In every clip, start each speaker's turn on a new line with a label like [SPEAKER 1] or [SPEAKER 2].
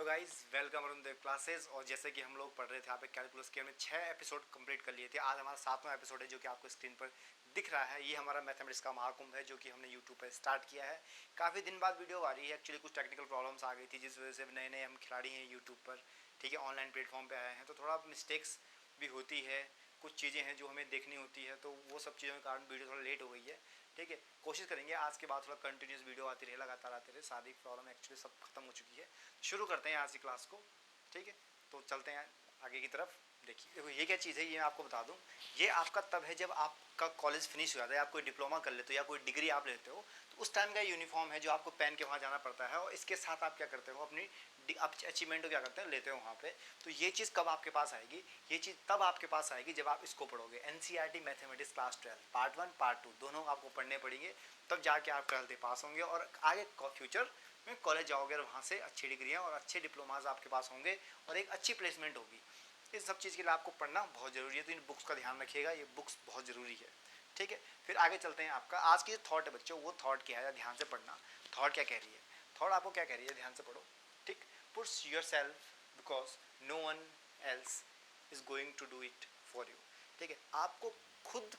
[SPEAKER 1] Hello guys, welcome Arun देव classes. और जैसे कि हम लोग पढ़ रहे थे यहाँ पे कैलकुलस के, हमने 6 एपिसोड कंप्लीट कर लिए थे। आज हमारा 7वां एपिसोड है जो कि आपको स्क्रीन पर दिख रहा है। ये हमारा मैथमेटिक्स का महाकुंभ है जो कि हमने यूट्यूब पर स्टार्ट किया है। काफ़ी दिन बाद वीडियो आ रही है। एक्चुअली कुछ टेक्निकल प्रॉब्लम्स आ गई थी जिस वजह से नए नए हम खिलाड़ी हैं यूट्यूब पर, ठीक है, ऑनलाइन प्लेटफॉर्म पर आए हैं, तो थोड़ा मिस्टेक्स भी होती है, कुछ चीज़ें हैं जो हमें देखनी होती है, तो वो सब चीज़ों के कारण वीडियो थोड़ा लेट हो गई है। ठीक है, कोशिश करेंगे आज के बाद थोड़ा कंटिन्यूस वीडियो आती रहे, लगातार आती रहे। सारी प्रॉब्लम एक्चुअली सब खत्म हो चुकी है। शुरू करते हैं आज की क्लास को। ठीक है, तो चलते हैं आगे की तरफ। देखो ये क्या चीज़ है, ये मैं आपको बता दूं। ये आपका तब है जब आपका कॉलेज फिनिश हो जाता है, आप कोई डिप्लोमा कर लेते हो या कोई डिग्री आप लेते हो, तो उस टाइम का यूनिफॉर्म है जो आपको पहन के वहाँ जाना पड़ता है। और इसके साथ आप क्या करते हो, अपनी अचीवमेंट को क्या करते हैं, लेते हो वहाँ पे। तो ये चीज़ कब आपके पास आएगी, ये चीज़ तब आपके पास आएगी जब आप इसको पढ़ोगे। NCERT mathematics class 12 part 1 part 2 दोनों आपको पढ़ने पड़ेंगे, तब जाके आप 12th पास होंगे और आगे फ्यूचर में कॉलेज जाओगे और वहाँ से अच्छी डिग्रियाँ और अच्छे डिप्लोमाज आपके पास होंगे और एक अच्छी प्लेसमेंट होगी। इन सब चीज़ के लिए आपको पढ़ना बहुत ज़रूरी है, तो इन बुक्स का ध्यान रखिएगा, ये बुक्स बहुत ज़रूरी है। ठीक है, फिर आगे चलते हैं। आपका आज की जो थॉट है बच्चों, वो थॉट क्या है, ध्यान से पढ़ना। थॉट क्या कह रही है, थॉट आपको क्या कह रही है, ध्यान से पढ़ो। ठीक, puts yourself because no one else is going to do it for you. ठीक है, आपको खुद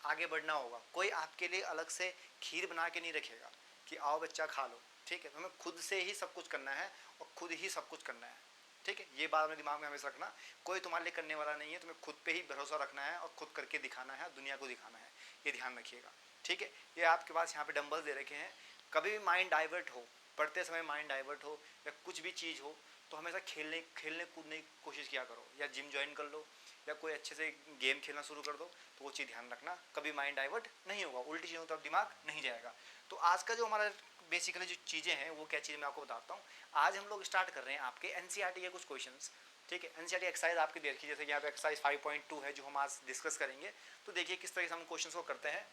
[SPEAKER 1] आगे बढ़ना होगा। कोई आपके लिए अलग से खीर बना के नहीं रखेगा कि आओ बच्चा खा लो। ठीक है, तो हमें खुद से ही सब कुछ करना है और खुद ही सब कुछ करना है। ठीक है, ये बात अपने दिमाग में हमेशा रखना। कोई तुम्हारे लिए करने वाला नहीं है, तुम्हें खुद पे ही भरोसा रखना है और खुद करके दिखाना है, दुनिया को दिखाना है, ये ध्यान रखिएगा। ठीक है, ये आपके पास यहाँ पे डंबल्स दे रखे हैं। कभी भी माइंड डाइवर्ट हो, पढ़ते समय माइंड डाइवर्ट हो या कुछ भी चीज़ हो, तो हमेशा खेलने कूदने की कोशिश किया करो, या जिम ज्वाइन कर लो या कोई अच्छे से गेम खेलना शुरू कर दो। तो वो चीज़ ध्यान रखना, कभी माइंड डाइवर्ट नहीं होगा, उल्टी चीज़ों की तरफ दिमाग नहीं जाएगा। तो आज का जो हमारा बेसिकली जो चीज़ें हैं वो क्या चीज़ मैं आपको बताता हूँ। आज हम लोग स्टार्ट कर रहे हैं आपके एनसीईआरटी के कुछ क्वेश्चंस। ठीक है, एनसीईआरटी एक्सरसाइज आपकी देखिए, जैसे कि यहाँ पे एक्सरसाइज 5.2 है जो हम आज डिस्कस करेंगे। तो देखिए किस तरह से हम क्वेश्चन को करते हैं।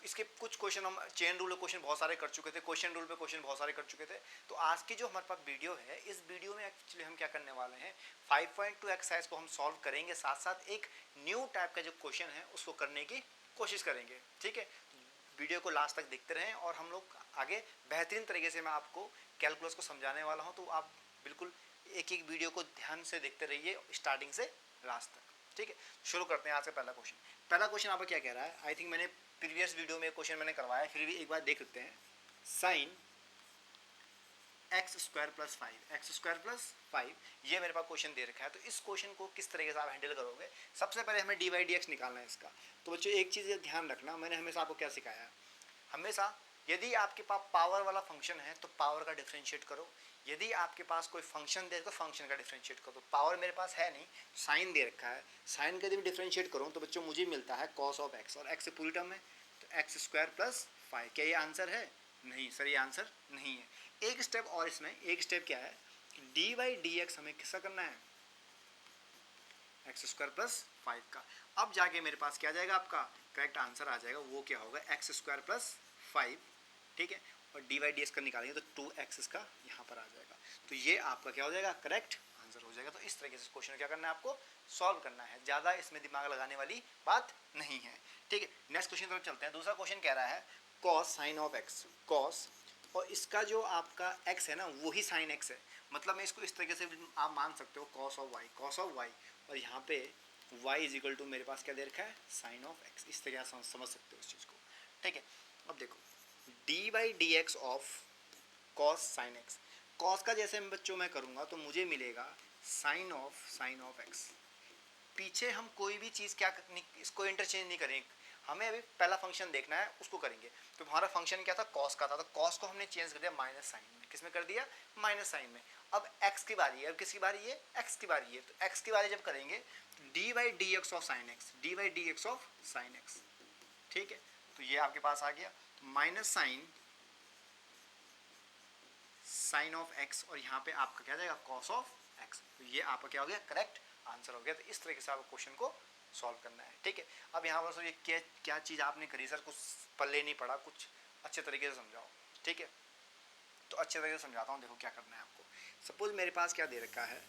[SPEAKER 1] इसके कुछ क्वेश्चन हम चेन रूल क्वेश्चन बहुत सारे कर चुके थे, क्वेश्चन रूल पे क्वेश्चन बहुत सारे कर चुके थे। तो आज की जो हमारे पास वीडियो है, इस वीडियो में एक्चुअली हम क्या करने वाले हैं, 5.2 एक्सरसाइज को हम सॉल्व करेंगे, साथ साथ एक न्यू टाइप का जो क्वेश्चन है उसको करने की कोशिश करेंगे। ठीक है, वीडियो को लास्ट तक देखते रहें और हम लोग आगे बेहतरीन तरीके से मैं आपको कैलकुलस को समझाने वाला हूँ। तो आप बिल्कुल एक एक वीडियो को ध्यान से देखते रहिए स्टार्टिंग से लास्ट तक। ठीक है, शुरू करते हैं आज का पहला क्वेश्चन। पहला क्वेश्चन आपका क्या कह रहा है, आई थिंक मैंने प्रीवियस वीडियो में क्वेश्चन मैंने करवाया, फिर भी एक बार देख लेते हैं। साइन एक्स स्क्वायर प्लस 5 ये मेरे पास क्वेश्चन दे रखा है। तो इस क्वेश्चन को किस तरीके से आप हैंडल करोगे। सबसे पहले हमें डी बाई डी एक्स निकालना है इसका। तो बच्चों एक चीज़ ध्यान रखना, मैंने हमेशा आपको क्या सिखाया है, हमेशा यदि आपके पास पावर वाला फंक्शन है तो पावर का डिफरेंशिएट करो, यदि आपके पास कोई फंक्शन दे तो फंक्शन का डिफरेंशिएट करो। पावर मेरे पास है नहीं, साइन दे रखा है, साइन का यदि डिफरेंशिएट करूँ तो बच्चों मुझे मिलता है कॉस ऑफ एक्स, और एक्स से पूरी टर्म है तो एक्स स्क्वायर प्लस 5। क्या ये आंसर है? नहीं सर, ये आंसर नहीं है। एक स्टेप और इसमें, एक स्टेप क्या है कि डी बाई डी एक्स हमें किसका करना है, एक्स स्क्वायर प्लस 5 का। अब जाके मेरे पास क्या जाएगा, आपका करेक्ट आंसर आ जाएगा, वो क्या होगा, एक्स स्क्वायर प्लस 5। ठीक है, और डी बाई डी एक्स का निकालेंगे तो 2x इसका यहाँ पर आ जाएगा। तो ये आपका क्या हो जाएगा, करेक्ट आंसर हो जाएगा। तो इस तरीके से क्वेश्चन क्या करना है, आपको सॉल्व करना है, ज़्यादा इसमें दिमाग लगाने वाली बात नहीं है। ठीक है, नेक्स्ट क्वेश्चन तरफ चलते हैं। दूसरा क्वेश्चन कह रहा है cos sine of x, cos, और इसका जो आपका x है ना वही साइन x है। मतलब मैं इसको इस तरीके से आप मान सकते हो, कॉस ऑफ y, और यहाँ पे y इज इक्वल टू मेरे पास क्या दे रखा है, साइन ऑफ x। इस तरीके से समझ सकते हो इस चीज़ को। ठीक है, अब देखो D by D x of cos sine x, cos का जैसे बच्चों मैं करूँगा तो मुझे मिलेगा साइन ऑफ एक्स। पीछे हम कोई भी चीज़ क्या इसको इंटरचेंज नहीं करेंगे, हमें अभी पहला फंक्शन देखना है, उसको करेंगे। तो हमारा फंक्शन क्या था, कॉस का था, तो कॉस को हमने चेंज कर दिया माइनस साइन में। किस में कर दिया, माइनस साइन में। अब एक्स की बारी है, अब किसकी बारी है, एक्स की बारी है। तो एक्स की बारी जब करेंगे तो D by D x of sine x, D by D x of sine x. ठीक है, तो ये आपके पास आ गया माइनस साइन ऑफ एक्स, और यहाँ पे आपका क्या जाएगा, कॉस ऑफ एक्स। तो ये आपका क्या हो गया, करेक्ट आंसर हो गया। तो इस तरीके से आपको क्वेश्चन को सॉल्व करना है। ठीक है, अब यहाँ पर ये क्या चीज़ आपने करी सर, कुछ पल्ले नहीं पड़ा, कुछ अच्छे तरीके से समझाओ। ठीक है, तो अच्छे तरीके से समझाता हूँ। देखो क्या करना है आपको। सपोज मेरे पास क्या दे रखा है,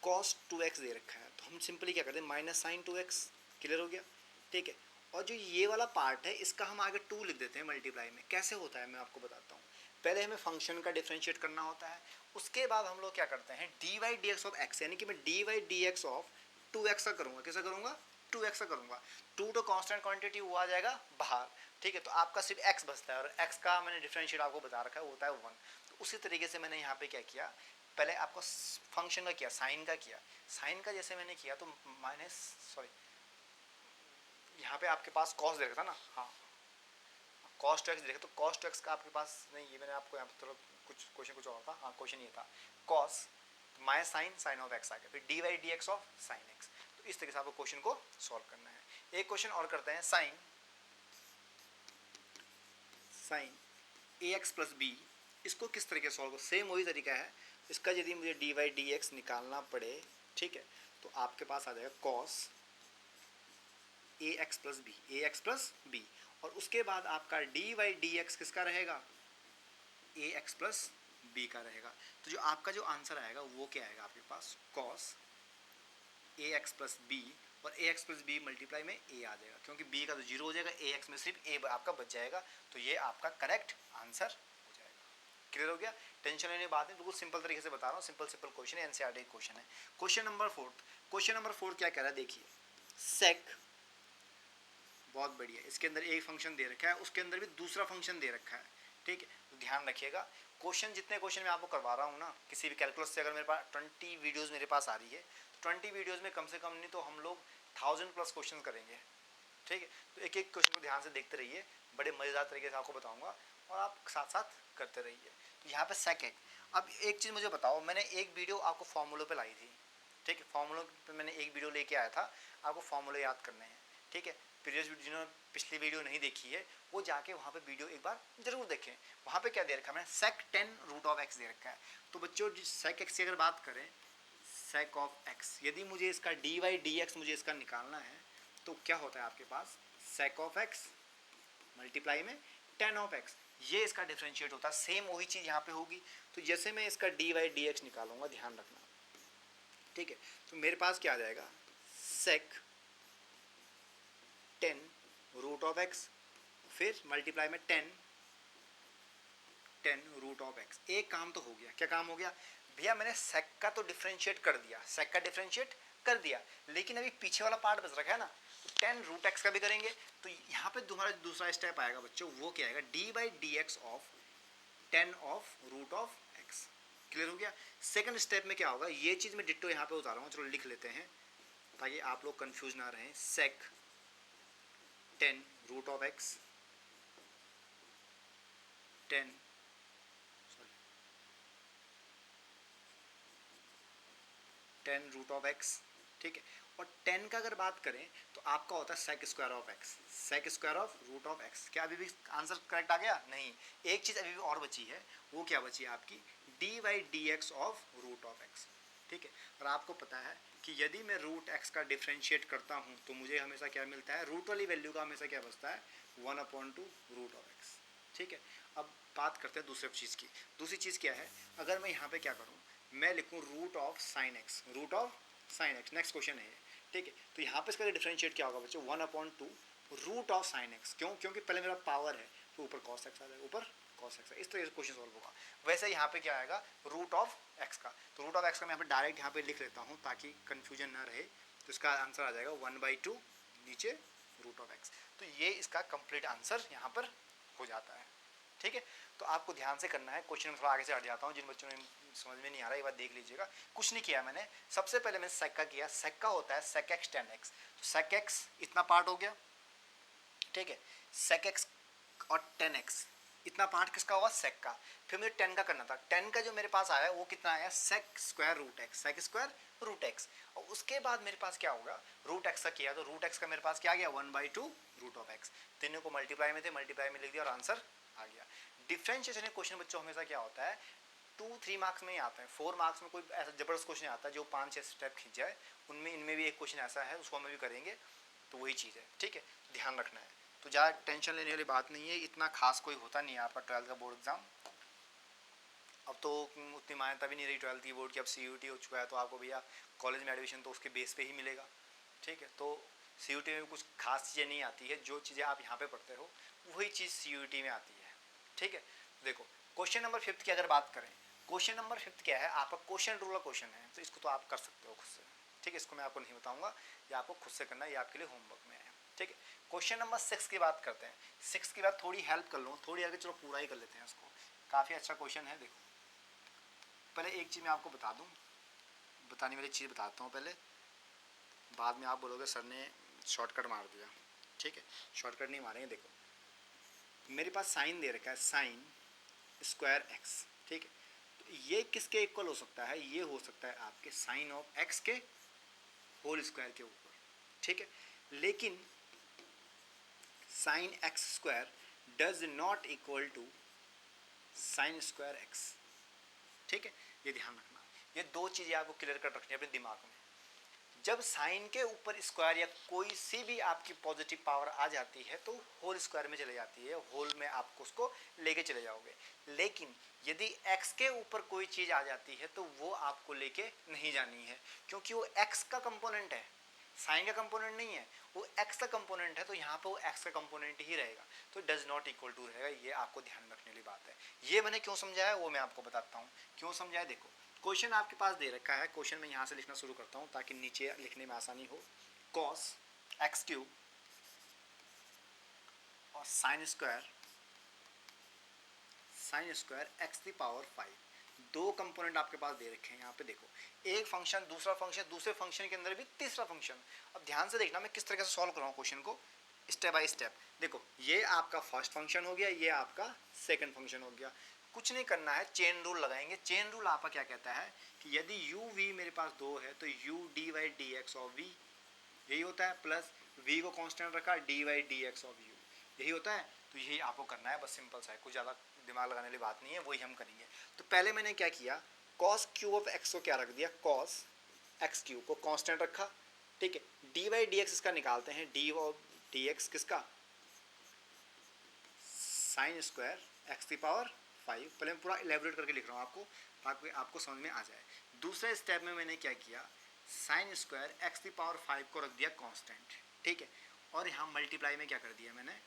[SPEAKER 1] cos 2x दे रखा है, तो हम सिंपली क्या करते हैं, माइनस साइन 2x। क्लियर हो गया। ठीक है, और जो ये वाला पार्ट है इसका हम आगे 2 लिख देते हैं मल्टीप्लाई में। कैसे होता है मैं आपको बताता हूँ। पहले हमें फंक्शन का डिफरेंशिएट करना होता है, उसके बाद हम लोग क्या करते हैं D Y D x of X, यानी कि मैं D Y D x of 2x का करूँगा। कैसा करूँगा? 2x का करूँगा। 2 तो कांस्टेंट क्वांटिटी वो आ जाएगा बाहर, ठीक है। तो आपका सिर्फ x बचता है और x का मैंने डिफरेंशिएट आपको बता रखा है वो होता है 1। तो उसी तरीके से मैंने यहाँ पे क्या किया, पहले आपको फंक्शन का किया, साइन का किया। साइन का जैसे मैंने किया तो माइनस सॉरी यहाँ पे आपके पास कॉस दे रखा था ना, हाँ कॉस टू एक्स देखा, तो कॉस टू एक्स का आपके पास नहीं, ये मैंने आपको यहाँ पर थोड़ा कुछ क्वेश्चन कुछ और था, हाँ क्वेश्चन ये था cos minus sine sine of x आ गया, फिर d Y D x of sine x. तो इस तरीके से आपको क्वेश्चन को सॉल्व करना है। एक क्वेश्चन और करते हैं, साइन साइन ए एक्स प्लस बी, इसको किस तरीके से सॉल्व करो? सेम वही तरीका है इसका। यदि मुझे डी वाई डी एक्स निकालना पड़े, ठीक है, तो आपके पास आ जाएगा cos A x plus B, A x plus B, और उसके बाद आपका डी वाई डी एक्स किसका रहेगा? ए एक्स प्लस बी का रहेगा। तो जो आपका जो आंसर आएगा वो क्या आएगा आपके पास? Cos A x plus B, और ए एक्स प्लस बी मल्टीप्लाई में ए आ जाएगा, क्योंकि बी का तो जीरो हो जाएगा, ए एक्स में सिर्फ ए आपका बच जाएगा। तो ये आपका करेक्ट आंसर हो जाएगा। क्लियर हो गया? टेंशन लेने की बात नहीं, बिल्कुल सिंपल तरीके से बता रहा हूँ, सिंपल सिंपल क्वेश्चन है, एनसीईआरटी क्वेश्चन है। क्वेश्चन नंबर 4, क्वेश्चन नंबर 4 क्या कह रहा है देखिए, सेक, बहुत बढ़िया, इसके अंदर एक फंक्शन दे रखा है, उसके अंदर भी दूसरा फंक्शन दे रखा है, ठीक है। तो ध्यान रखिएगा, क्वेश्चन जितने क्वेश्चन मैं आपको करवा रहा हूँ ना, किसी भी कैलकुलस से अगर मेरे पास 20 वीडियोस मेरे पास आ रही है, तो 20 वीडियोस में कम से कम नहीं तो हम लोग 1000+ क्वेश्चन करेंगे, ठीक है। तो एक एक क्वेश्चन को ध्यान से देखते रहिए, बड़े मज़ेदार तरीके से आपको बताऊँगा और आप साथ साथ करते रहिए। तो यहाँ पर सेक है। अब एक चीज़ मुझे बताओ, मैंने एक वीडियो आपको फॉर्मूलों पर लाई थी, ठीक है, फॉर्मूलों पर मैंने एक वीडियो लेके आया था, आपको फॉर्मूले याद करने हैं, ठीक है। प्रीवियस जिन्होंने पिछली वीडियो नहीं देखी है वो जाके वहाँ पे वीडियो एक बार जरूर देखें। वहाँ पे क्या दे रखा है मैंने, सेक 10 रूट ऑफ एक्स दे रखा है। तो बच्चों सेक एक्स की अगर बात करें, सेक ऑफ एक्स, यदि मुझे इसका डी वाई डी एक्स मुझे इसका निकालना है, तो क्या होता है आपके पास, सेक ऑफ एक्स मल्टीप्लाई में टेन ऑफ एक्स, ये इसका डिफ्रेंशिएट होता है। सेम वही चीज़ यहाँ पे होगी। तो जैसे मैं इसका डी वाई डी एक्स निकालूंगा, ध्यान रखना, ठीक है, तो मेरे पास क्या आ जाएगा, सेक 10 रूट ऑफ एक्स, फिर मल्टीप्लाई में 10 रूट ऑफ एक्स। एक काम तो हो गया। क्या काम हो गया भैया? मैंने सेक का तो डिफरेंशिएट कर दिया, सेक का डिफरेंशिएट कर दिया, लेकिन अभी पीछे वाला पार्ट बच रखा है ना, तो 10 रूट एक्स का भी करेंगे। तो यहाँ पे तुम्हारा दूसरा स्टेप आएगा बच्चों, वो क्या आएगा, D by D x of 10 of root of X. Clear हो गया? सेकंड स्टेप में क्या होगा, ये चीज़ मैं डिट्टो यहाँ पे उतारा हूँ, चलो लिख लेते हैं ताकि आप लोग कंफ्यूज ना रहें। Sec 10 root of X 10 root of X, ठीक है। और 10 का अगर बात करें तो आपका होता है sec square of X, sec square of root of X. क्या अभी भी आंसर करेक्ट आ गया? नहीं, एक चीज़ अभी भी और बची है, वो क्या बची है आपकी, D Y D x of root of X, ठीक है। और आपको पता है कि यदि मैं रूट एक्स का डिफ्रेंशिएट करता हूँ तो मुझे हमेशा क्या मिलता है, रूट वाली वैल्यू का हमेशा क्या बचता है, 1/2 रूट ऑफ एक्स, ठीक है। अब बात करते हैं दूसरी चीज़ की। दूसरी चीज़ क्या है, अगर मैं यहाँ पे क्या करूँ, मैं लिखूँ root of sine X, root of sine X, next question है, ठीक है। तो यहाँ पे इसका डिफरेंशिएट क्या होगा बच्चों, 1/2 रूट ऑफ साइन एक्स। क्यों? क्योंकि पहले मेरा पावर है तो ऊपर कॉस एक्स आ जाएगा, ऊपर कॉस एक्स। इस तरह से क्वेश्चन सॉल्व होगा। वैसे यहाँ पे क्या आएगा, रूट ऑफ एक्स का। तो रूट ऑफ एक्स का मैं यहाँ पे डायरेक्ट यहाँ पे लिख लेता हूँ ताकि कन्फ्यूजन ना रहे। तो इसका आंसर आ जाएगा 1/2 नीचे रूट ऑफ एक्स। तो ये इसका कंप्लीट आंसर यहाँ पर हो जाता है, ठीक है। तो आपको ध्यान से करना है। क्वेश्चन में थोड़ा आगे से हट जाता हूँ, जिन बच्चों ने समझ में नहीं आ रहा ये बात देख लीजिएगा। कुछ नहीं किया मैंने, सबसे पहले मैंने सेक का किया। सेक का होता है सेक एक्स 10x, तो सेक एक्स इतना पार्ट हो गया, ठीक है। सेक एक्स और 10x इतना पार्ट किसका होगा, सेक का। फिर मुझे 10 का करना था। 10 का जो मेरे पास आया वो कितना आया, sec square root X, sec square root X. और उसके बाद मेरे पास क्या होगा, रूट एक्स का किया तो रूट एक्स का मेरे पास क्या आ गया, 1/2 रूट ऑफ एक्स। तीनों को मल्टीप्लाई में थे, मल्टीप्लाई में लिख दिया और आंसर आ गया। डिफरेंशिएशन क्वेश्चन बच्चों हमेशा क्या होता है, 2-3 मार्क्स में ही आता है। 4 मार्क्स में कोई ऐसा जबरदस्त क्वेश्चन आता है जो 5-6 स्टेप खींच जाए। उनमें इनमें भी एक क्वेश्चन ऐसा है, उसको हम भी करेंगे। तो वही चीज़ है, ठीक है, ध्यान रखना है। तो ज़्यादा टेंशन लेने वाली बात नहीं है, इतना खास कोई होता नहीं है आपका 12th का बोर्ड एग्जाम। अब तो उतनी मान्यता भी नहीं रही 12th की बोर्ड की, अब CUT हो चुका है तो आपको भैया कॉलेज में एडमिशन तो उसके बेस पे ही मिलेगा, ठीक है। तो CUT में कुछ खास चीज़ें नहीं आती है, जो चीज़ें आप यहाँ पे पढ़ते हो वही चीज़ CUT में आती है, ठीक है। देखो क्वेश्चन नंबर 5 की अगर बात करें, क्वेश्चन नंबर 5 क्या है, आपका क्वेश्चन रूल का क्वेश्चन है, तो इसको तो आप कर सकते हो खुद से, ठीक है, इसको मैं आपको नहीं बताऊंगा, ये आपको खुद से करना है, ये आपके लिए होमवर्क में है, ठीक है। क्वेश्चन नंबर 6 की बात करते हैं। 6 की बात थोड़ी हेल्प कर लो, थोड़ी आगे चलो पूरा ही कर लेते हैं उसको, काफ़ी अच्छा क्वेश्चन है। देखो पहले एक चीज़ मैं आपको बता दूँ, बताने वाली चीज़ बताता हूँ पहले, बाद में आप बोलोगे सर ने शॉर्टकट मार दिया, ठीक है, शॉर्टकट नहीं मारेंगे। देखो मेरे पास साइन दे रखा है, साइन स्क्वायर एक्स, ठीक है, तो ये किसके इक्वल हो सकता है, ये हो सकता है आपके साइन ऑफ एक्स के होल स्क्वायर के ऊपर, ठीक है। लेकिन sine X square does not equal to sine square X, ठीक है, ये ध्यान रखना। ये दो चीज़ें आपको क्लियर कर रखनी है अपने दिमाग में। जब साइन के ऊपर स्क्वायर या कोई सी भी आपकी पॉजिटिव पावर आ जाती है तो होल स्क्वायर में चले जाती है, होल में आपको उसको लेके चले जाओगे। लेकिन यदि x के ऊपर कोई चीज़ आ जाती है तो वो आपको लेके नहीं जानी है, क्योंकि वो x का कंपोनेंट है, साइन का कंपोनेंट नहीं है, वो x का कंपोनेंट है, तो यहाँ पे वो x का कंपोनेंट ही रहेगा, तो डज नॉट इक्वल टू रहेगा। ये आपको ध्यान रखने वाली बात है। ये मैंने क्यों समझाया वो मैं आपको बताता हूँ, क्यों समझाया। देखो क्वेश्चन आपके पास दे रखा है, क्वेश्चन में यहाँ से लिखना शुरू करता हूँ ताकि नीचे लिखने में आसानी हो। cos एक्स क्यूब और sign square x the power 5, दो कंपोनेंट आपके पास दे रखे हैं यहाँ पे। देखो एक फंक्शन, दूसरा फंक्शन, दूसरे फंक्शन के अंदर भी तीसरा फंक्शन। अब ध्यान से देखना मैं किस तरीके से सॉल्व कर रहा हूँ क्वेश्चन को, स्टेप बाय स्टेप। देखो ये आपका फर्स्ट फंक्शन हो गया, ये आपका सेकंड फंक्शन हो गया। कुछ नहीं करना है, चेन रूल लगाएंगे। चेन रूल आपका क्या कहता है कि यदि यू वी मेरे पास दो है तो U D Y D x of V यही होता है, प्लस वी को कांस्टेंट रखा D Y D x of U यही होता है। तो यही आपको करना है, बस सिंपल सा है, कुछ ज़्यादा दिमाग लगाने वाली बात नहीं है, वही हम करेंगे। तो पहले मैंने क्या किया, कॉस क्यूब ऑफ एक्स को क्या रख दिया, कॉस एक्स क्यूब को कांस्टेंट रखा, ठीक है। डी वाई डी एक्स इसका निकालते हैं, डी ऑफ डी एक्स किसका, साइन स्क्वायर एक्स की पावर 5। पहले मैं पूरा इलेबोरेट करके लिख रहा हूँ आपको ताकि आपको समझ में आ जाए। दूसरे स्टेप में मैंने क्या किया, साइन स्क्वायर एक्स की पावर 5 को रख दिया कांस्टेंट, ठीक है। और यहाँ मल्टीप्लाई में क्या कर दिया मैंने,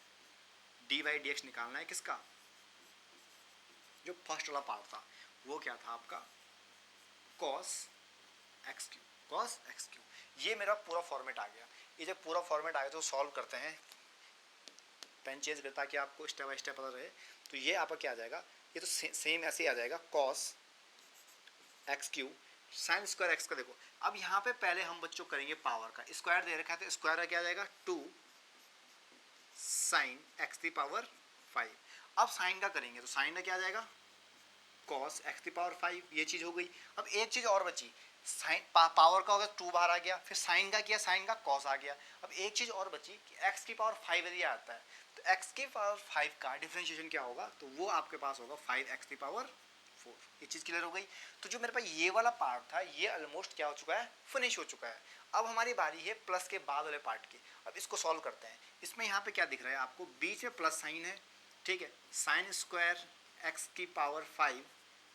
[SPEAKER 1] डी वाई डी एक्स निकालना है किसका, जो फर्स्ट वाला पार्ट था वो क्या था आपका, cos x cube, cos x cube. ये मेरा पूरा फॉर्मेट आ गया। ये जब पूरा फॉर्मेट आया तो सॉल्व करते हैं, पेन चेंज करता ताकि आपको स्टेप बाय स्टेप पता रहे। तो ये आपका क्या आ जाएगा, ये तो सेम ऐसे ही आ जाएगा, cos x cube sign square x का। देखो अब यहाँ पे पहले हम बच्चों करेंगे पावर का, स्क्वायर दे रखा है तो स्क्वायर का क्या आ जाएगा 2 साइन एक्स की पावर 5। अब साइन का करेंगे तो साइन का क्या आ जाएगा, कॉस एक्स की पावर 5, ये चीज़ हो गई। अब एक चीज़ और बची, साइन पावर का होगा 2 बाहर आ गया, फिर साइन का किया, साइन का कॉस आ गया। अब एक चीज़ और बची कि एक्स की पावर 5 यदि आता है तो एक्स की पावर 5 का डिफरेंशिएशन क्या होगा, तो वो आपके पास होगा 5 एक्स की पावर 4। ये चीज़ क्लियर हो गई। तो जो मेरे पास ये वाला पार्ट था ये ऑलमोस्ट क्या हो चुका है, फिनिश हो चुका है। अब हमारी बारी है प्लस के बाद वाले पार्ट की। अब इसको सॉल्व करते हैं। इसमें यहाँ पे क्या दिख रहा है आपको, बीच में प्लस साइन है, ठीक है, साइन स्क्वायर एक्स की पावर 5,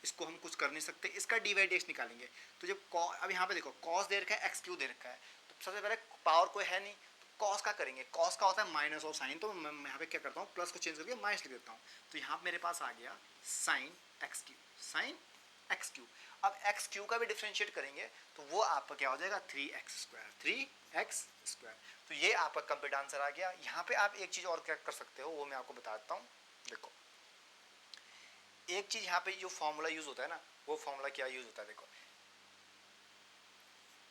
[SPEAKER 1] इसको हम कुछ कर नहीं सकते, इसका डी वाई डी एक्स निकालेंगे। तो जब अब यहाँ पे देखो कॉस दे रखा है, एक्स क्यू दे रखा है, तो सबसे पहले पावर कोई है नहीं, कॉस का करेंगे, कॉस का होता है माइनस ऑफ साइन, तो मैं यहाँ पे क्या करता हूँ प्लस को चेंज करके माइनस लिख देता हूँ। तो यहाँ मेरे पास आ गया sine x Q, sine x Q. अब एक्स क्यू का भी डिफ्रेंशिएट करेंगे तो वो आपका क्या हो जाएगा 3x स्क्वायर, 3x स्क्वायर। तो ये आपका कंप्लीट आंसर आ गया। यहाँ पे आप एक चीज़ और क्या कर सकते हो वो मैं आपको बता देता हूँ। देखो एक चीज़ यहाँ पे जो फॉर्मूला यूज़ होता है ना, वो फॉर्मूला क्या यूज़ होता है, देखो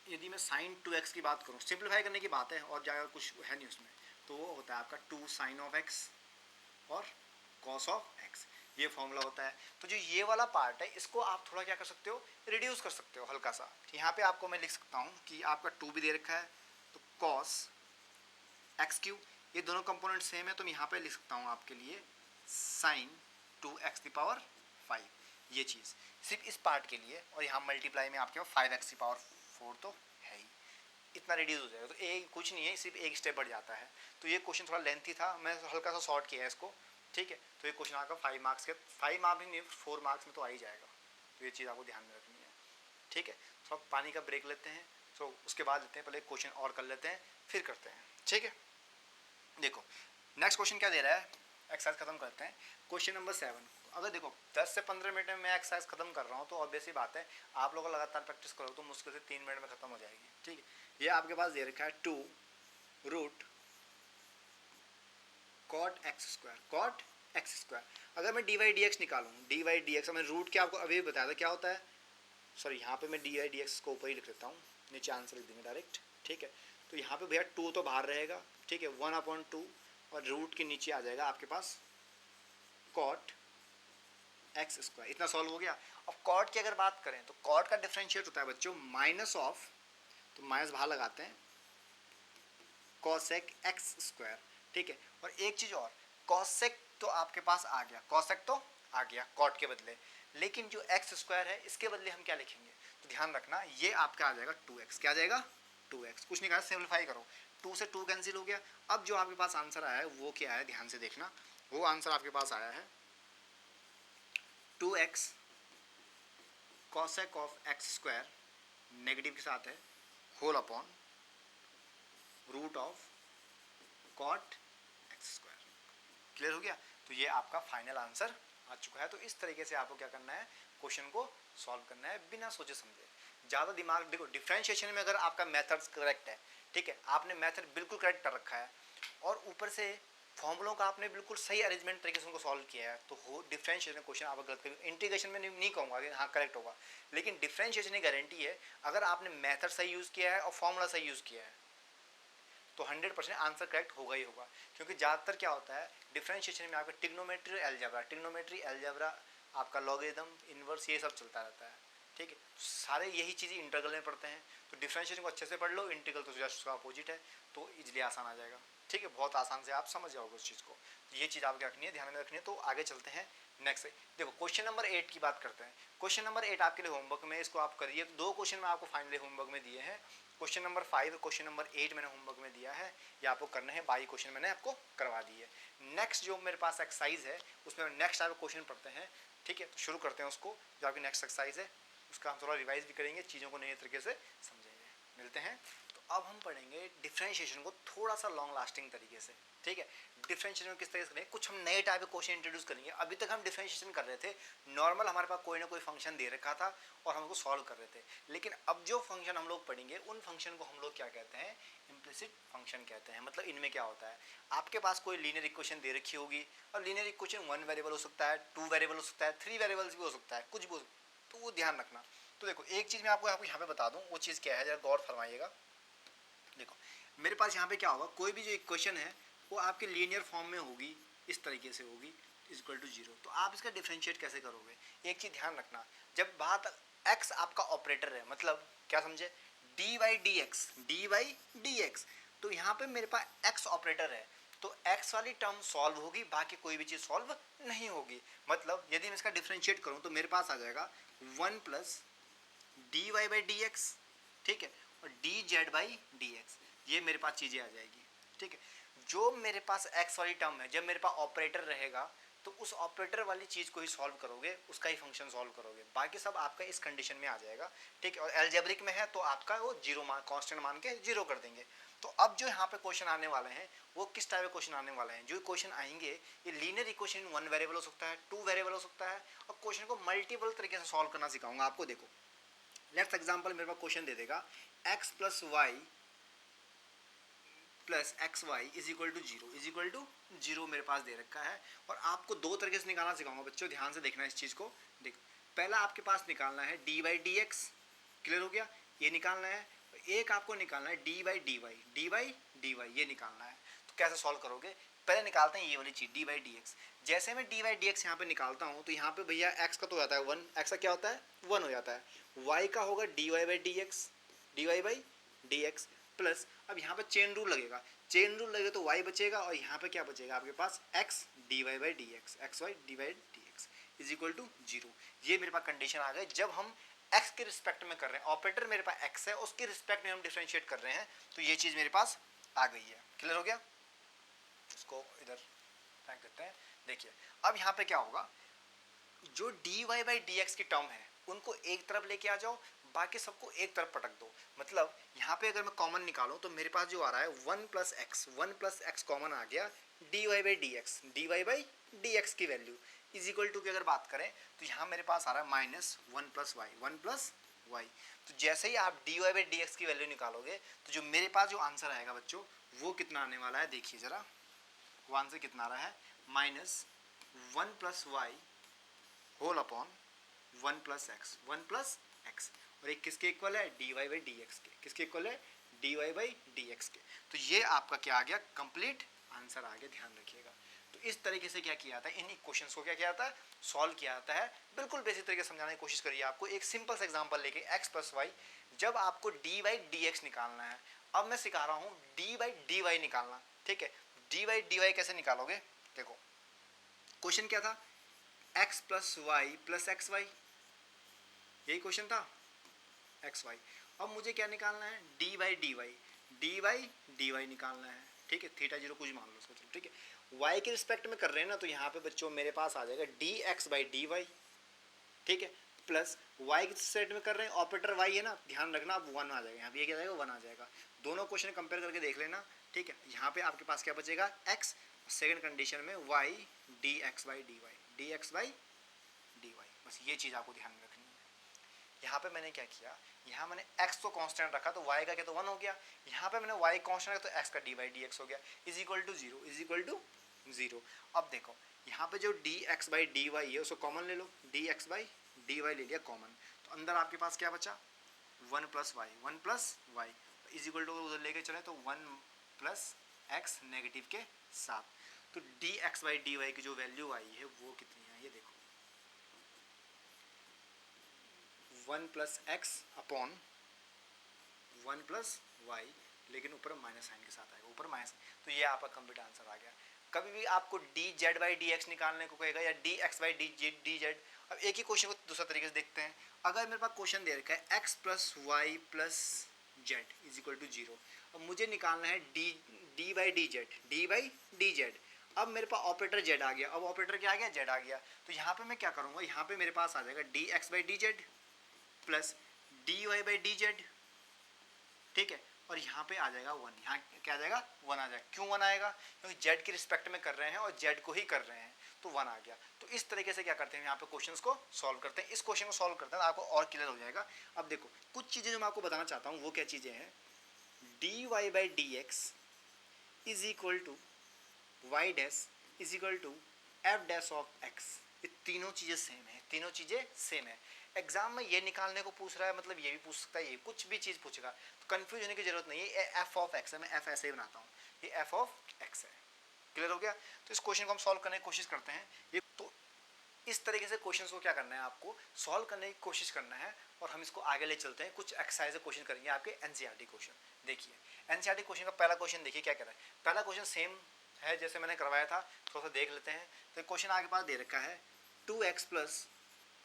[SPEAKER 1] यदि मैं साइन 2x की बात करूँ, सिंप्लीफाई करने की बात है और ज़्यादा कुछ है नहीं उसमें, तो वो होता है आपका 2 साइन ऑफ x और कॉस ऑफ x, ये फॉर्मूला होता है। तो जो ये वाला पार्ट है इसको आप थोड़ा क्या कर सकते हो, रिड्यूस कर सकते हो हल्का सा। यहाँ पे आपको मैं लिख सकता हूँ कि आपका 2 भी दे रखा है, तो कॉस एक्स क्यू, ये दोनों कंपोनेंट सेम है, तो मैं यहाँ पे लिख सकता हूँ आपके लिए साइन 2x की पावर 5, ये चीज़ सिर्फ इस पार्ट के लिए। और यहाँ मल्टीप्लाई में आपके पास 5x की पावर 4 तो है ही, इतना रिड्यूस हो जाएगा। तो एक कुछ नहीं है, सिर्फ एक स्टेप बढ़ जाता है। तो ये क्वेश्चन थोड़ा लेंथी था, मैं हल्का सा शॉर्ट किया है इसको, ठीक है। तो ये क्वेश्चन आपका 5 मार्क्स के, 5 मार्क्स नहीं 4 मार्क्स में तो आ ही जाएगा। तो ये चीज़ आपको ध्यान में रखनी है, ठीक है। थोड़ा पानी का ब्रेक लेते हैं, तो उसके बाद लेते हैं, पहले क्वेश्चन और कर लेते हैं फिर करते हैं, ठीक है। देखो नेक्स्ट क्वेश्चन क्या दे रहा है, एक्सरसाइज खत्म करते हैं। क्वेश्चन नंबर 7, अगर देखो 10 से 15 मिनट में मैं एक्सरसाइज खत्म कर रहा हूँ तो ऑब्वियस ही बात है आप लोग लगातार प्रैक्टिस करो तो मुश्किल से 3 मिनट में खत्म हो जाएगी। ठीक है, ये आपके पास दे रखा है 2 root cot X square, cot X square. अगर मैं डी वाई डी एक्स निकालूँ, डी वाई डी एक्स, मैं रूट के आपको अभी बताया था क्या होता है, सॉरी यहाँ पे मैं डी वाई डी एक्स को ऊपर ही लिख लेता हूँ, नीचे आंसर लिख देंगे डायरेक्ट। ठीक है, तो यहाँ पे भैया 2 तो बाहर रहेगा, ठीक है, 1/2 और रूट के नीचे आ जाएगा आपके पास कॉट एक्स स्क्वायर। इतना सॉल्व हो गया। अब कॉट की अगर बात करें तो कॉट का डिफरेंशिएट होता है बच्चों माइनस ऑफ, तो माइनस बाहर लगाते हैं, कॉसेक एक्स स्क्वायर। ठीक है, और एक चीज़ और, कॉसेक तो आपके पास आ गया, कॉसेक तो आ गया कॉट के बदले, लेकिन जो एक्स स्क्वायर है इसके बदले हम क्या लिखेंगे, तो ध्यान रखना ये आपका आ जाएगा 2x। क्या आ जाएगा 2x, कुछ नहीं कहा, सिंप्लीफाई करो, 2 से 2 कैंसिल हो गया। अब जो आपके पास आंसर आया है वो क्या है, ध्यान से देखना, वो आंसर आपके पास आया है 2x cosec of X square negative के साथ है whole upon root of cot X square. Clear हो गया, तो ये आपका फाइनल आंसर आ चुका है। तो इस तरीके से आपको क्या करना है, क्वेश्चन को सॉल्व करना है बिना सोचे समझे, ज़्यादा दिमाग। देखो डिफरेंशिएशन में अगर आपका मेथड करेक्ट है, ठीक है, आपने मेथड बिल्कुल करेक्ट कर रखा है और ऊपर से फॉर्मूलों का आपने बिल्कुल सही अरेंजमेंट तरीके से उनको सॉल्व किया है, तो हो डिफरेंशिएशन क्वेश्चन आप गलत करेंगे। इंटीग्रेशन में नहीं कहूँगा कि हाँ करेक्ट होगा, लेकिन डिफरेंशिएशन की गारंटी है अगर आपने मेथड सही यूज़ किया है और फॉर्मूला सही यूज़ किया है तो 100% आंसर करेक्ट होगा ही होगा। क्योंकि ज़्यादातर क्या होता है डिफरेंशिएशन में आपका ट्रिग्नोमेट्री एलजेब्रा आपका लॉगरिथम इनवर्स ये सब चलता रहता है। ठीक है, सारे यही चीज़ें इंटीग्रल में पढ़ते हैं, तो डिफरेंशिएशन को अच्छे से पढ़ लो, इंटीग्रल तो जस्ट उसका अपोजिट है, तो इजीली आसान आ जाएगा। ठीक है, बहुत आसान से आप समझ जाओगे उस चीज़ को, ये चीज़ आपको रखनी है, ध्यान में रखनी है। तो आगे चलते हैं नेक्स्ट। देखो क्वेश्चन नंबर 8 की बात करते हैं। क्वेश्चन नंबर 8 आपके लिए होमवर्क में, इसको आप करिए। 2 क्वेश्चन मैं आपको फाइनली होमवर्क में दिए हैं, क्वेश्चन नंबर 5 और क्वेश्चन नंबर 8 मैंने होमवर्क में दिया है, ये आपको करने हैं, 22 क्वेश्चन मैंने आपको करवा दिए। नेक्स्ट जो मेरे पास एक्सरसाइज है उसमें नेक्स्ट आपको क्वेश्चन पढ़ते हैं। ठीक है, तो शुरू करते हैं उसको, जो आपकी नेक्स्ट एक्सरसाइज है उसका हम थोड़ा रिवाइज भी करेंगे, चीज़ों को नए तरीके से समझेंगे। मिलते हैं। तो अब हम पढ़ेंगे डिफरेंशिएशन को थोड़ा सा लॉन्ग लास्टिंग तरीके से। ठीक है, डिफरेंशिएशन किस तरीके से करेंगे, कुछ हम नए टाइप के क्वेश्चन इंट्रोड्यूस करेंगे। अभी तक हम डिफरेंशिएशन कर रहे थे नॉर्मल, हमारे पास कोई ना कोई फंक्शन दे रखा था और हम उसको सॉल्व कर रहे थे, लेकिन अब जो फंक्शन हम लोग पढ़ेंगे उन फंक्शन को हम लोग क्या कहते हैं, इम्प्लिसिट फंक्शन कहते हैं। मतलब इनमें क्या होता है, आपके पास कोई लीनियर इक्वेशन दे रखी होगी और लीनियर इक्वेशन 1 वेरिएबल हो सकता है, 2 वेरिएबल हो सकता है, 3 वेरिएबल्स भी हो सकता है, कुछ भी हो सकता है, तो वो ध्यान रखना। तो देखो एक चीज़ मैं आपको यहाँ पे बता दूँ, वो चीज़ क्या है, जरा गौर फरमाइएगा। देखो मेरे पास यहाँ पे क्या होगा, कोई भी जो इक्वेशन है वो आपके लीनियर फॉर्म में होगी, इस तरीके से होगी, इक्वल टू 0। तो आप इसका डिफरेंशिएट कैसे करोगे, एक चीज़ ध्यान रखना, जब बात x आपका ऑपरेटर है, मतलब क्या समझे, डी वाई डी एक्स, तो यहाँ पे मेरे पास x ऑपरेटर है, तो x वाली टर्म सॉल्व होगी, बाकी कोई भी चीज़ सॉल्व नहीं होगी। मतलब यदि मैं इसका डिफरेंशिएट करूँ तो मेरे पास आ जाएगा 1 plus D Y by D X, ठीक है, और D Z by D X, ये मेरे पास चीज़ें आ जाएगी। ठीक है, जो मेरे पास x वाली टर्म है, जब मेरे पास ऑपरेटर रहेगा तो उस ऑपरेटर वाली चीज़ को ही सॉल्व करोगे, उसका ही फंक्शन सॉल्व करोगे, बाकी सब आपका इस कंडीशन में आ जाएगा। ठीक है, और एल्जेब्रिक में है तो आपका वो जीरो मान, कांस्टेंट मान के जीरो कर देंगे। तो अब जो यहाँ पे क्वेश्चन आने वाले हैं वो किस टाइप के क्वेश्चन आने वाले हैं, जो क्वेश्चन आएंगे ये लीनियर इक्वेशन 1 वेरिएबल हो सकता है, 2 वेरिएबल हो सकता है, और क्वेश्चन को मल्टीपल तरीके से सॉल्व करना सिखाऊंगा आपको। देखो लेट्स एग्जांपल, मेरे पास क्वेश्चन दे देगा x plus Y plus X Y is equal to zero मेरे पास दे रखा है, और आपको 2 तरीके से निकालना सिखाऊंगा बच्चों, ध्यान से देखना इस चीज़ को। देखो पहला आपके पास निकालना है D by D x, clear हो गया, ये निकालना है। एक आपको निकालना है डी बाई डी वाई, ये निकालना है। तो कैसे सॉल्व करोगे, पहले निकालते हैं ये वाली चीज़ डी बाई डी एक्स। जैसे मैं डी बाई डी एक्स यहाँ पे निकालता हूँ तो यहाँ पे भैया एक्स का तो हो जाता है 1, एक्स का क्या होता है 1 हो जाता है, वाई का होगा D Y by D X plus, अब यहाँ पे चेन रूल लगेगा, चेन रूल लगे तो y बचेगा, और यहाँ पे क्या बचेगा आपके पास x D Y by D X, X Y D Y D X is equal to 0। ये मेरे पास कंडीशन आ गई जब हम x के रिस्पेक्ट में कर रहे हैं, ऑपरेटर मेरे पास x है, उसके रिस्पेक्ट में हम डिफरेंशिएट कर रहे हैं, तो ये चीज़ मेरे पास आ गई है। क्लियर हो गया, इसको इधर फेंक देते हैं। देखिए अब यहाँ पे क्या होगा, जो D Y by D X की टर्म है उनको एक तरफ लेके आ जाओ, बाकी सबको एक तरफ पटक दो। मतलब यहाँ पे अगर मैं कॉमन निकालूं तो मेरे पास जो आ रहा है 1 प्लस एक्स कॉमन आ गया, D Y by D X की वैल्यू इज इक्वल टू की अगर बात करें तो यहाँ मेरे पास आ रहा है -1 + y तो जैसे ही आप dy बाई डी एक्स की वैल्यू निकालोगे तो जो मेरे पास जो आंसर आएगा बच्चों वो कितना आने वाला है, देखिए जरा वो आंसर कितना आ रहा है -1 + y होल अपॉन 1 + x और एक किसके इक्वल है, dy बाई डी एक्स के। किसके इक्वल है, dy बाई डी एक्स के। तो ये आपका क्या आ गया, कंप्लीट आंसर आ गया, ध्यान रखिएगा। तो इस तरीके से क्या किया जाता है, इन इक्वेशंस को क्या किया जाता है, सॉल्व किया जाता है। बिल्कुल बेसिक तरीके से समझाने की कोशिश करिए आपको। एक सिंपल सा एग्जांपल लेके x + y, जब आपको dy बाई डी एक्स निकालना है, अब मैं सिखा रहा हूँ डी बाई डी वाई निकालना, ठीक है। डी बाई डी वाई कैसे निकालोगे, देखो क्वेश्चन क्या था, x + y + xy, यही क्वेश्चन था, xy। अब मुझे क्या निकालना है, डी बाई डी वाई निकालना है, ठीक है। थीटा 0 कुछ मान लो उसको, चलो ठीक है। y के रिस्पेक्ट में कर रहे हैं ना, तो यहाँ पे बच्चों मेरे पास आ जाएगा dx बाई डी वाई, ठीक है, प्लस y के रिस्पेक्ट में कर रहे हैं, ऑपरेटर y है ना, ध्यान रखना, अब 1 आ जाएगा यहाँ पे, ये क्या जाएगा 1 आ जाएगा। दोनों क्वेश्चन कंपेयर करके देख लेना, ठीक है। यहाँ पे आपके पास क्या बचेगा, x, सेकंड कंडीशन में y dx by D Y, बस ये चीज़ आपको ध्यान में रखनी है। यहाँ पे मैंने क्या किया, यहाँ मैंने x तो कांस्टेंट रखा तो y का क्या तो 1 हो गया, यहाँ पे मैंने y कांस्टेंट रखा तो x का डी बाई डी एक्स हो गया, इज इक्वल टू 0। अब देखो यहाँ पे जो dx बाई डी वाई है उसको कॉमन ले लो, dx बाई डी वाई ले लिया कॉमन, तो अंदर आपके पास क्या बचा, 1 + y इज इक्वल टू उधर लेके चले तो 1 + x नेगेटिव के साथ। तो dx बाई डी वाई की जो वैल्यू आई है वो कितनी है, ये देखो 1 + x अपॉन 1 + y, लेकिन ऊपर माइनस साइन के साथ आएगा, ऊपर माइनस। तो ये आपका कंप्लीट आंसर आ गया। कभी भी आपको dz बाई डी एक्स निकालने को कहेगा या dx बाई डी जेड, अब एक ही क्वेश्चन को दूसरा तरीके से देखते हैं। अगर मेरे पास क्वेश्चन दे रखा है x + y + z is equal to 0, अब मुझे निकालना है डी बाई डी जेड। अब मेरे पास ऑपरेटर z आ गया, अब ऑपरेटर क्या आ गया, z आ गया। तो यहाँ पे मैं क्या करूँगा, यहाँ पे मेरे पास आ जाएगा dx by D Z plus D Y by D Z, ठीक है। और यहाँ पे आ जाएगा 1, यहाँ क्या आ जाएगा, 1 आ जाएगा। क्यों 1 आएगा, क्योंकि जेड के रिस्पेक्ट में कर रहे हैं और जेड को ही कर रहे हैं, तो 1 आ गया। तो इस तरीके से क्या करते हैं, यहाँ पे क्वेश्चंस को सॉल्व करते हैं। इस क्वेश्चन को सॉल्व करते हैं आपको और क्लियर हो जाएगा। अब देखो कुछ चीज़ें जो मैं आपको बताना चाहता हूँ वो क्या चीज़ें हैं, D Y by D X is equal to Y dash is equal to F dash of X, ये तीनों चीज़ें सेम है। एग्जाम में ये निकालने को पूछ रहा है, मतलब ये भी पूछ सकता है, ये कुछ भी चीज़ पूछेगा, तो कंफ्यूज होने की जरूरत नहीं है। ये एफ ऑफ एक्स है, मैं एफ ऐसे ही बनाता हूँ, ये एफ ऑफ एक्स है। क्लियर हो गया। तो इस क्वेश्चन को हम सॉल्व करने की कोशिश करते हैं। ये तो इस तरीके से क्वेश्चन को क्या करना है, आपको सॉल्व करने की कोशिश करना है और हम इसको आगे ले चलते हैं। कुछ एक्सरसाइज क्वेश्चन करेंगे आपके एनसीईआरटी क्वेश्चन। देखिए एनसीईआरटी क्वेश्चन का पहला क्वेश्चन देखिए क्या कह रहा है। पहला क्वेश्चन सेम है जैसे मैंने करवाया था, थोड़ा सा देख लेते हैं। तो क्वेश्चन आगे पास दे रखा है 2x +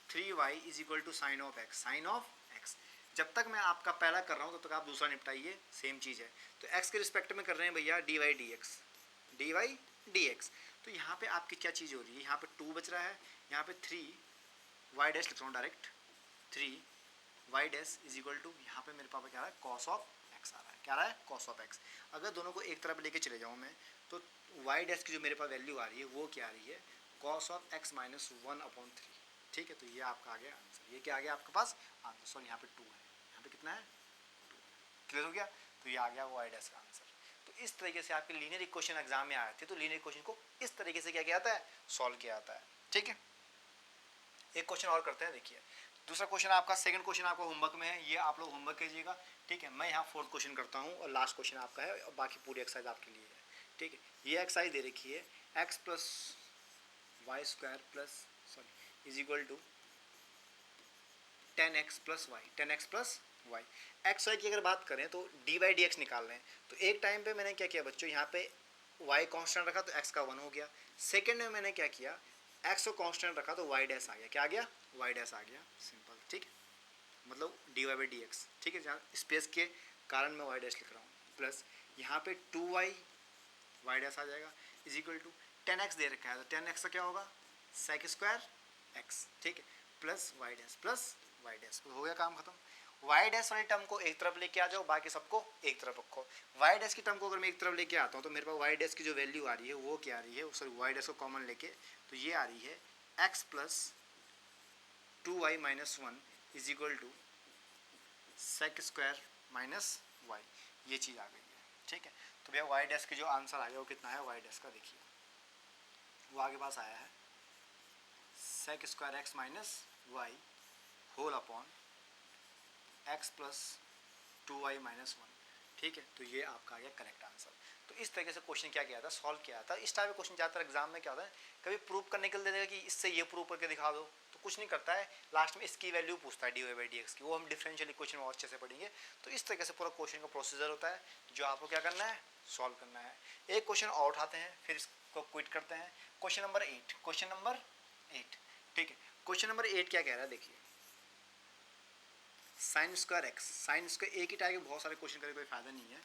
[SPEAKER 1] 3y is equal to sine of x। जब तक मैं आपका पहला कर रहा हूँ तब तक आप दूसरा निपटाइए, सेम चीज़ है। तो x के रिस्पेक्ट में कर रहे हैं भैया dy dx। तो यहाँ पे आपकी क्या चीज़ हो रही है, यहाँ पे 2 बच रहा है, यहाँ पे 3y डैश लिख रहा हूँ direct, 3y dash is equal to, यहाँ पे मेरे पापा क्या आ रहा है, cos ऑफ x आ रहा है। क्या आ रहा है, cos ऑफ x। अगर दोनों को एक तरफ लेके चले जाऊँ मैं, तो y डैश की जो मेरे पास वैल्यू आ रही है वो क्या आ रही है, cos ऑफ x - 1/3, ठीक है। तो ये आपका आ गया आंसर। ये क्या आ गया आपके पास आंसर, सॉरी यहाँ पे 2 है, यहाँ पे कितना है 2। क्लियर हो गया। तो ये आ गया वो y डैश का आंसर। तो इस तरीके से आपके लीनियर इक्वेशन एग्जाम में आए थे, तो लीनियर इक्वेशन को इस तरीके से क्या किया जाता है, सॉल्व किया जाता है, ठीक है। एक क्वेश्चन और करते हैं। देखिए दूसरा क्वेश्चन आपका, सेकंड क्वेश्चन आपका होमवर्क में है, ये आप लोग होमवर्क कीजिएगा, ठीक है। मैं यहाँ फोर्थ क्वेश्चन करता हूँ और लास्ट क्वेश्चन आपका है और बाकी पूरी एक्सरसाइज आपके लिए है, ठीक है। ये एक्सरसाइज दे रखी है x + y² is equal to 10x + y। X Y की अगर बात करें तो डी बाई डी एक्स निकाल रहे हैं। तो एक टाइम पे मैंने क्या किया बच्चों, यहाँ पे y कांस्टेंट रखा तो x का 1 हो गया। सेकंड में मैंने क्या किया, x को कांस्टेंट रखा तो y डैश आ गया। क्या आ गया, y डैश आ गया, सिंपल, ठीक है। मतलब D Y by D X, ठीक है। जहाँ स्पेस के कारण मैं y डैश लिख रहा हूँ, प्लस यहाँ पे 2y y डैश आ जाएगा इज इक्वल टू 10x दे रखा है, तो 10x का क्या होगा, sec² x, ठीक है, प्लस y डैश। हो गया काम खत्म। y डैश वाली टर्म को एक तरफ लेके आ जाओ, बाकी सबको एक तरफ रखो। y डैश की टर्म को अगर मैं एक तरफ लेके आता हूँ तो मेरे पास y डैश की जो वैल्यू आ रही है वो क्या आ रही है, सॉरी y डैश को कॉमन लेके, तो ये आ रही है X plus 2y minus 1 is equal to sec square minus Y, ये चीज़ आ गई है। ठीक है, तो भैया वाई डैश के जो आंसर आ गया वो कितना है, वाई डैश का देखिए वो आगे पास आया है sec square X minus Y whole upon X plus 2y minus 1। ठीक है, तो ये आपका आ गया करेक्ट आंसर। तो इस तरीके से क्वेश्चन क्या किया था, सॉल्व किया था। इस टाइप का क्वेश्चन ज़्यादातर एग्जाम में क्या होता है, कभी प्रूव करने के लिए देगा कि इससे ये प्रूव करके दिखा दो, तो कुछ नहीं करता है, लास्ट में इसकी वैल्यू पूछता है dy/dx की, वो हम डिफरेंशियल इक्वेशन में और अच्छे से पढ़ेंगे। तो इस तरीके से पूरा क्वेश्चन का प्रोसीजर होता है जो आपको क्या करना है, सॉल्व करना है। एक क्वेश्चन और उठाते हैं फिर इसको क्विट करते हैं। Question number 8, question number 8। ठीक है, क्वेश्चन नंबर 8 क्या कह रहा है देखिए, sign square x, sine square एक ही टाइप के बहुत सारे क्वेश्चन करके कोई फायदा नहीं है।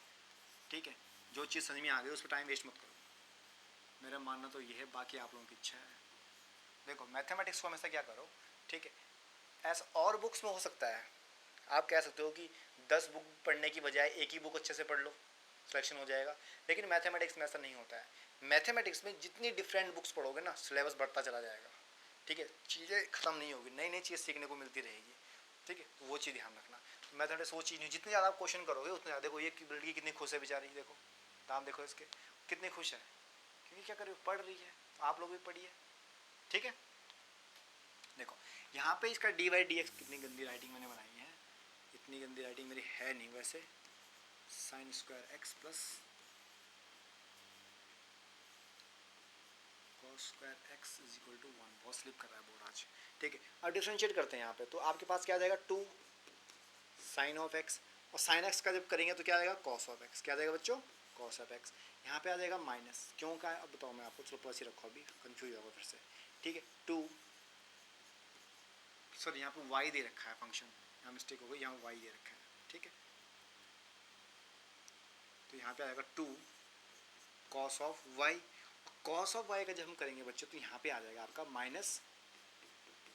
[SPEAKER 1] ठीक है, जो चीज़ समझ में आ गई उस पर टाइम वेस्ट मत करो, मेरा मानना तो ये है, बाकी आप लोगों की इच्छा है। देखो मैथमेटिक्स को हमेशा क्या करो, ठीक है, ऐसा और बुक्स में हो सकता है, आप कह सकते हो कि 10 बुक पढ़ने की बजाय एक ही बुक अच्छे से पढ़ लो, सिलेक्शन हो जाएगा, लेकिन मैथमेटिक्स में ऐसा नहीं होता है। मैथमेटिक्स में जितनी डिफरेंट बुक्स पढ़ोगे ना, सिलेबस बढ़ता चला जाएगा। ठीक है, चीज़ें खत्म नहीं होगी, नई नई चीज़ सीखने को मिलती रहेगी। ठीक है, तो वो चीज़ ध्यान रखना। मैथमेटिक्स वो चीज़ नहीं, जितनी ज़्यादा आप क्वेश्चन करोगे उतने ज़्यादा। देखो ये लड़की कितनी खुश है बेचारी, देखो नाम देखो इसके, कितनी खुश है, क्योंकि क्या कर रही है, पढ़ रही है। आप लोग भी पढ़िए। ठीक है, देखो यहाँ पे इसका dy/dx कितनी गंदी राइटिंग मैंने बनाई है, इतनी गंदी राइटिंग मेरी है नहीं वैसे। Sine square X plus cos square X is equal to 1, बहुत स्लिप कर रहा है बोर्ड आज। ठीक है, अब डिफरेंशिएट करते हैं यहाँ पे, तो आपके पास क्या आ जाएगा 2 साइन ऑफ एक्स, और साइन एक्स का जब करेंगे तो क्या आ जाएगा कॉस ऑफ एक्स, क्या आ जाएगा बच्चों, कॉस ऑफ एक्स। यहाँ पे आ जाएगा माइनस, क्यों का है अब बताओ मैं आपको, चलो प्लस ही रखो, अभी कंफ्यूज होगा फिर से। ठीक है, 2 सॉरी यहाँ पे y दे रखा है फंक्शन, यहाँ मिस्टेक हो गई, यहाँ y दे रखा है। ठीक है, तो यहाँ पे आएगा 2 cos of y, cos of y का जब हम करेंगे बच्चों तो यहाँ पे आ जाएगा आपका minus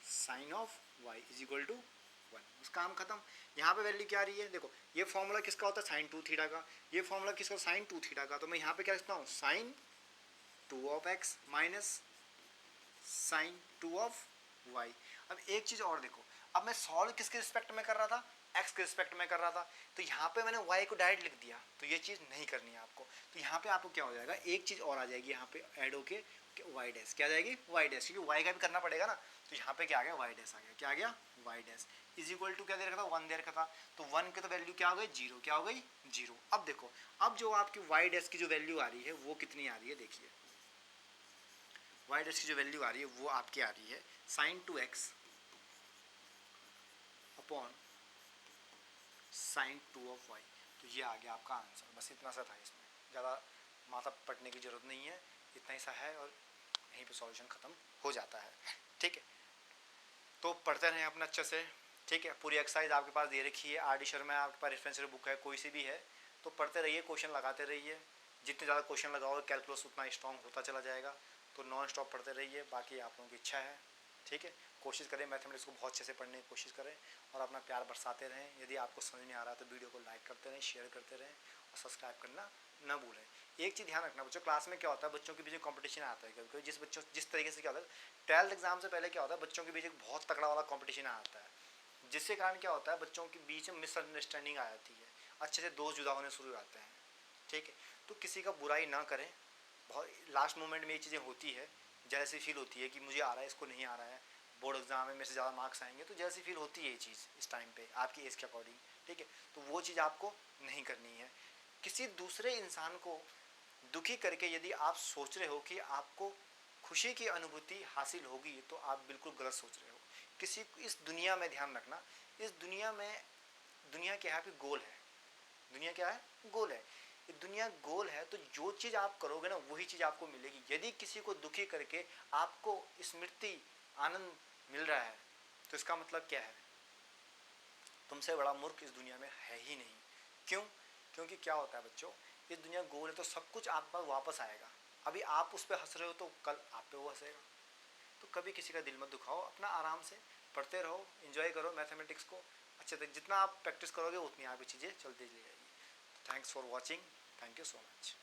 [SPEAKER 1] sine of y is equal to 1, बस काम खत्म। यहाँ पे वैल्यू क्या आ रही है, देखो ये फॉर्मूला किसका होता है, साइन 2 थीटा का, ये फॉर्मूला किसका, साइन 2 थीटा का, तो मैं यहाँ पे क्या लिखता हूँ, sine 2 of x minus sine 2 of y। अब एक चीज़ और देखो, अब मैं सॉल्व किसके रिस्पेक्ट में कर रहा था, x के रिस्पेक्ट में कर रहा था, तो यहाँ पे मैंने y को डायरेक्ट लिख दिया, तो ये चीज़ नहीं करनी है आपको। तो यहाँ पे आपको क्या हो जाएगा, एक चीज़ और आ जाएगी यहाँ पे ऐड होके, y डैश क्या आ जाएगी, y डैश, क्योंकि y का भी करना पड़ेगा ना, तो यहाँ पे क्या आ गया, y डैश आ गया, क्या आ गया, y dash is equal to क्या दे रखा था, 1 दे रखा था, तो 1 की तो वैल्यू क्या हो गई, 0, क्या हो गई 0। अब देखो, अब जो आपकी y डैश की जो वैल्यू आ रही है वो कितनी आ रही है, देखिए y डैश की जो वैल्यू आ रही है वो आपकी आ रही है sine 2x upon sine 2 of y, तो ये आ गया आपका आंसर। बस इतना सा था, इसमें ज़्यादा माथा पटने की ज़रूरत नहीं है, इतना ही सा है और यहीं पे सॉल्यूशन ख़त्म हो जाता है। ठीक है, तो पढ़ते रहें अपना अच्छे से। ठीक है, पूरी एक्सरसाइज आपके पास दे रखी है, आर डी शर्मा आपके पास रेफरेंस बुक है, कोई सी भी है, तो पढ़ते रहिए, क्वेश्चन लगाते रहिए। जितने ज़्यादा क्वेश्चन लगाओगे कैलकुलस उतना स्ट्रॉन्ग होता चला जाएगा, तो नॉन स्टॉप पढ़ते रहिए, बाकी आप लोगों की इच्छा है। ठीक है, कोशिश करें मैथमेटिक्स को बहुत अच्छे से पढ़ने की कोशिश करें और अपना प्यार बरसाते रहें। यदि आपको समझ नहीं आ रहा तो वीडियो को लाइक करते रहें, शेयर करते रहें और सब्सक्राइब करना ना भूलें। एक चीज़ ध्यान रखना बच्चों, क्लास में क्या होता है, बच्चों के बीच कंपटीशन आता है क्योंकि जिस तरीके से क्या होता है 12th एग्जाम से पहले क्या होता है, बच्चों के बीच एक बहुत तगड़ा वाला कंपटीशन आता है, जिसके कारण क्या होता है बच्चों के बीच में मिसअंडरस्टैंडिंग आ जाती है, अच्छे से दोस्त जुदा होने शुरू हो जाते हैं। ठीक है, तो किसी का बुराई ना करें, बहुत लास्ट मोमेंट में ये चीज़ें होती है, जैसी फील होती है कि मुझे आ रहा है इसको नहीं आ रहा है, बोर्ड एग्जाम में मेरे से ज़्यादा मार्क्स आएंगे, तो जैसी फील होती है ये चीज़ इस टाइम पे आपकी एज के अकॉर्डिंग। ठीक है, तो वो चीज़ आपको नहीं करनी है। किसी दूसरे इंसान को दुखी करके यदि आप सोच रहे हो कि आपको खुशी की अनुभूति हासिल होगी, तो आप बिल्कुल गलत सोच रहे हो। किसी इस दुनिया में ध्यान रखना, इस दुनिया में, दुनिया क्या है आपकी, गोल है, दुनिया क्या है, गोल है, ये दुनिया गोल है, तो जो चीज़ आप करोगे ना वही चीज़ आपको मिलेगी। यदि किसी को दुखी करके आपको स्मृति आनंद मिल रहा है तो इसका मतलब क्या है, तुमसे बड़ा मूर्ख इस दुनिया में है ही नहीं। क्यों, क्योंकि क्या होता है बच्चों, ये दुनिया गोल है तो सब कुछ आप पर वापस आएगा। अभी आप उस पर हंस रहे हो तो कल आप पे वो हंसेगा। तो कभी किसी का दिल मत दुखाओ, अपना आराम से पढ़ते रहो, एंजॉय करो मैथमेटिक्स को अच्छे तक, जितना आप प्रैक्टिस करोगे उतनी आप ये चीज़ें चलती चली जाएगी। Thanks for watching, thank you so much.